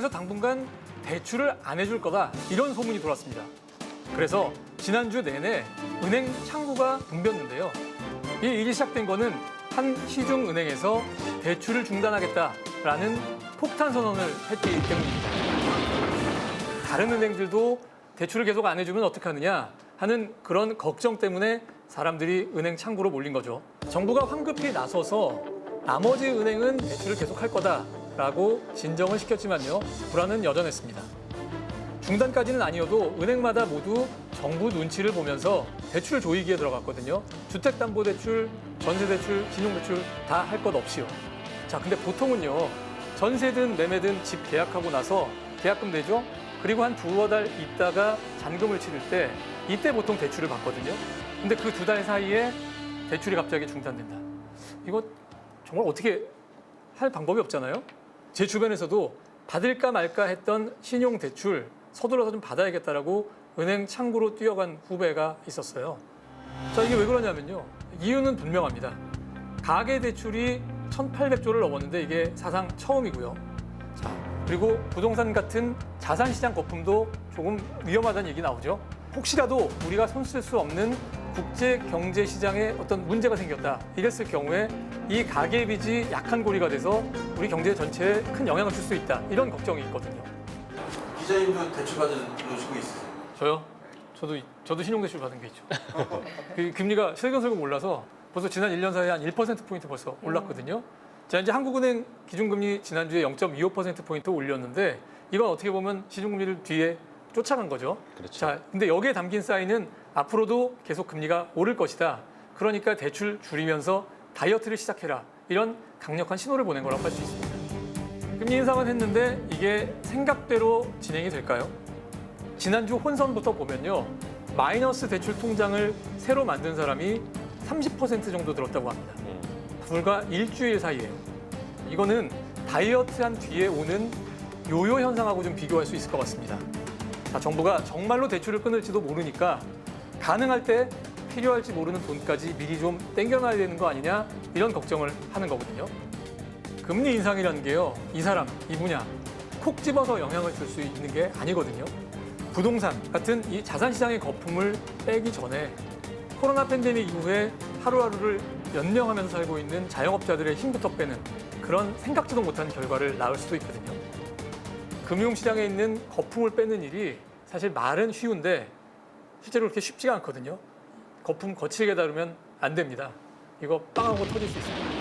그래서 당분간 대출을 안 해줄 거다 이런 소문이 돌았습니다. 그래서 지난주 내내 은행 창구가 붐볐는데요. 이 일이 시작된 거는 한 시중은행에서 대출을 중단하겠다라는 폭탄 선언을 했기 때문입니다. 다른 은행들도 대출을 계속 안 해주면 어떡하느냐 하는 그런 걱정 때문에 사람들이 은행 창구로 몰린 거죠. 정부가 황급히 나서서 나머지 은행은 대출을 계속할 거다라고 진정을 시켰지만요. 불안은 여전했습니다. 중단까지는 아니어도 은행마다 모두 정부 눈치를 보면서 대출 조이기에 들어갔거든요. 주택담보대출, 전세대출, 신용대출 다 할 것 없이요. 자, 근데 보통은요. 전세든 매매든 집 계약하고 나서 계약금 내죠. 그리고 한 두어 달 있다가 잔금을 치를 때 이때 보통 대출을 받거든요. 근데 그 두 달 사이에 대출이 갑자기 중단된다. 이거 정말 어떻게 할 방법이 없잖아요. 제 주변에서도 받을까 말까 했던 신용대출 서둘러서 좀 받아야겠다라고 은행 창구로 뛰어간 후배가 있었어요. 자, 이게 왜 그러냐면요. 이유는 분명합니다. 가계대출이 1,800조를 넘었는데 이게 사상 처음이고요. 자, 그리고 부동산 같은 자산시장 거품도 조금 위험하다는 얘기 나오죠. 혹시라도 우리가 손 쓸 수 없는 국제경제시장에 어떤 문제가 생겼다 이랬을 경우에 이 가계빚이 약한 고리가 돼서 우리 경제 전체에 큰 영향을 줄 수 있다 이런 걱정이 있거든요. 기자님도 대출 받은 노시고 있으세요? 저요? 저도 신용대출 받은 게 있죠. 그 금리가 슬금슬금 올라서 벌써 지난 1년 사이에 한 1%포인트 벌써 올랐거든요. 자, 이제 한국은행 기준금리 지난주에 0.25%포인트 올렸는데 이건 어떻게 보면 시중금리를 뒤에 쫓아간 거죠. 그렇죠. 자, 근데 여기에 담긴 사인은 앞으로도 계속 금리가 오를 것이다. 그러니까 대출 줄이면서 다이어트를 시작해라. 이런 강력한 신호를 보낸 거라고 할 수 있습니다. 금리 인상은 했는데 이게 생각대로 진행이 될까요? 지난주 혼선부터 보면요. 마이너스 대출 통장을 새로 만든 사람이 30% 정도 들었다고 합니다. 불과 일주일 사이에. 이거는 다이어트한 뒤에 오는 요요 현상하고 좀 비교할 수 있을 것 같습니다. 자, 정부가 정말로 대출을 끊을지도 모르니까 가능할 때 필요할지 모르는 돈까지 미리 좀 땡겨놔야 되는 거 아니냐 이런 걱정을 하는 거거든요. 금리 인상이라는 게요. 이 사람, 이 분야 콕 집어서 영향을 줄 수 있는 게 아니거든요. 부동산 같은 이 자산시장의 거품을 빼기 전에 코로나 팬데믹 이후에 하루하루를 연명하면서 살고 있는 자영업자들의 힘부터 빼는 그런 생각지도 못한 결과를 낳을 수도 있거든요. 금융시장에 있는 거품을 빼는 일이 사실 말은 쉬운데 실제로 그렇게 쉽지가 않거든요. 거품 거칠게 다루면 안 됩니다. 이거 빵하고 터질 수 있습니다.